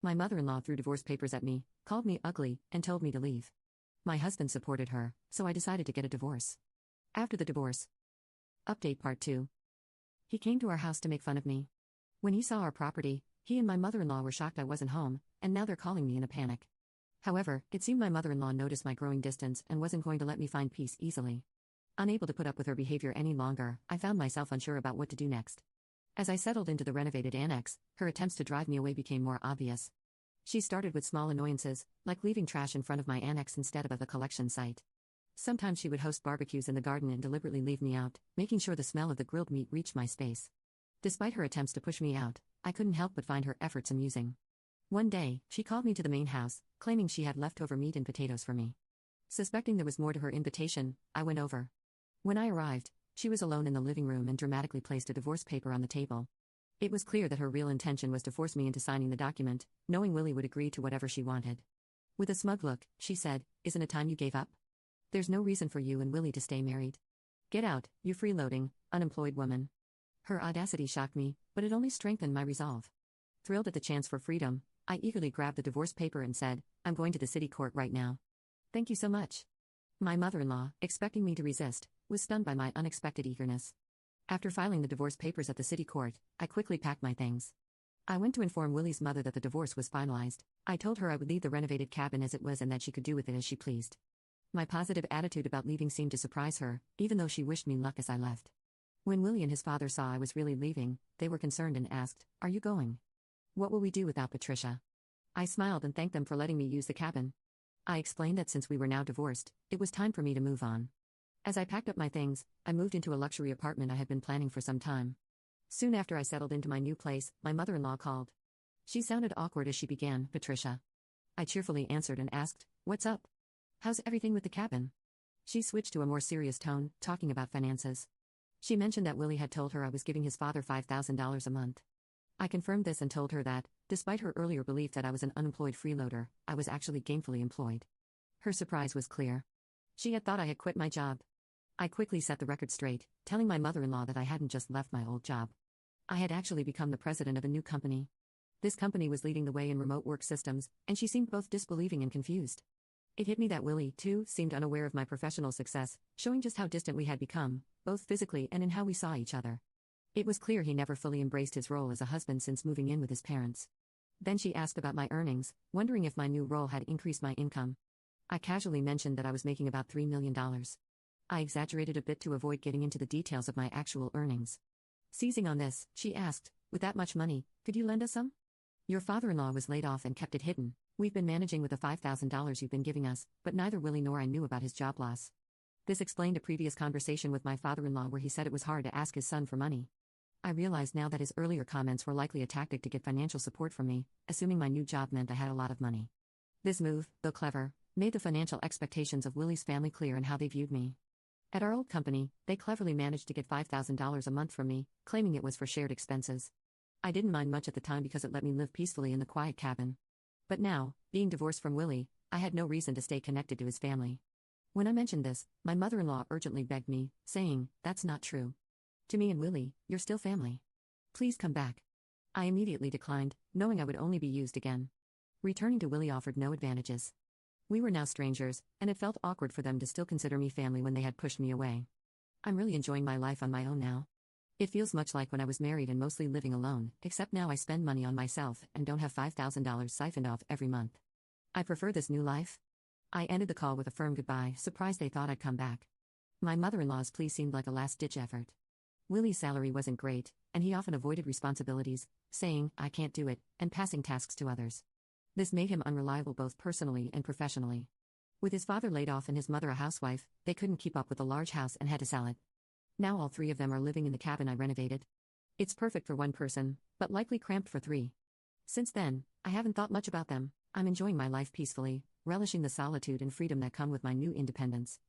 My mother-in-law threw divorce papers at me, called me ugly, and told me to leave. My husband supported her, so I decided to get a divorce. After the divorce. Update Part 2. He came to our house to make fun of me. When he saw our property, he and my mother-in-law were shocked I wasn't home, and now they're calling me in a panic. However, it seemed my mother-in-law noticed my growing distance and wasn't going to let me find peace easily. Unable to put up with her behavior any longer, I found myself unsure about what to do next. As I settled into the renovated annex, her attempts to drive me away became more obvious. She started with small annoyances, like leaving trash in front of my annex instead of at the collection site. Sometimes she would host barbecues in the garden and deliberately leave me out, making sure the smell of the grilled meat reached my space. Despite her attempts to push me out, I couldn't help but find her efforts amusing. One day, she called me to the main house, claiming she had leftover meat and potatoes for me. Suspecting there was more to her invitation, I went over. When I arrived, she was alone in the living room and dramatically placed a divorce paper on the table. It was clear that her real intention was to force me into signing the document, knowing Willie would agree to whatever she wanted. With a smug look, she said, "Isn't it time you gave up? There's no reason for you and Willie to stay married. Get out, you freeloading, unemployed woman." Her audacity shocked me, but it only strengthened my resolve. Thrilled at the chance for freedom, I eagerly grabbed the divorce paper and said, "I'm going to the city court right now." "Thank you so much." My mother-in-law, expecting me to resist, was stunned by my unexpected eagerness. After filing the divorce papers at the city court, I quickly packed my things. I went to inform Willie's mother that the divorce was finalized. I told her I would leave the renovated cabin as it was and that she could do with it as she pleased. My positive attitude about leaving seemed to surprise her, even though she wished me luck as I left. When Willie and his father saw I was really leaving, they were concerned and asked, "Are you going? What will we do without Patricia?" I smiled and thanked them for letting me use the cabin. I explained that since we were now divorced, it was time for me to move on. As I packed up my things, I moved into a luxury apartment I had been planning for some time. Soon after I settled into my new place, my mother-in-law called. She sounded awkward as she began, "Patricia." I cheerfully answered and asked, "What's up? How's everything with the cabin?" She switched to a more serious tone, talking about finances. She mentioned that Willie had told her I was giving his father $5,000 a month. I confirmed this and told her that, despite her earlier belief that I was an unemployed freeloader, I was actually gainfully employed. Her surprise was clear. She had thought I had quit my job. I quickly set the record straight, telling my mother-in-law that I hadn't just left my old job. I had actually become the president of a new company. This company was leading the way in remote work systems, and she seemed both disbelieving and confused. It hit me that Willie, too, seemed unaware of my professional success, showing just how distant we had become, both physically and in how we saw each other. It was clear he never fully embraced his role as a husband since moving in with his parents. Then she asked about my earnings, wondering if my new role had increased my income. I casually mentioned that I was making about $3 million. I exaggerated a bit to avoid getting into the details of my actual earnings. Seizing on this, she asked, "With that much money, could you lend us some? Your father-in-law was laid off and kept it hidden. We've been managing with the $5,000 you've been giving us, but neither Willie nor I knew about his job loss." This explained a previous conversation with my father-in-law where he said it was hard to ask his son for money. I realized now that his earlier comments were likely a tactic to get financial support from me, assuming my new job meant I had a lot of money. This move, though clever, made the financial expectations of Willie's family clear in how they viewed me. At our old company, they cleverly managed to get $5,000 a month from me, claiming it was for shared expenses. I didn't mind much at the time because it let me live peacefully in the quiet cabin. But now, being divorced from Willie, I had no reason to stay connected to his family. When I mentioned this, my mother-in-law urgently begged me, saying, "That's not true. To me and Willie, you're still family. Please come back." I immediately declined, knowing I would only be used again. Returning to Willie offered no advantages. We were now strangers, and it felt awkward for them to still consider me family when they had pushed me away. I'm really enjoying my life on my own now. It feels much like when I was married and mostly living alone, except now I spend money on myself and don't have $5,000 siphoned off every month. I prefer this new life. I ended the call with a firm goodbye, surprised they thought I'd come back. My mother-in-law's plea seemed like a last-ditch effort. Willie's salary wasn't great, and he often avoided responsibilities, saying, "I can't do it," and passing tasks to others. This made him unreliable both personally and professionally. With his father laid off and his mother a housewife, they couldn't keep up with the large house and had to sell it. Now all three of them are living in the cabin I renovated. It's perfect for one person, but likely cramped for three. Since then, I haven't thought much about them. I'm enjoying my life peacefully, relishing the solitude and freedom that come with my new independence.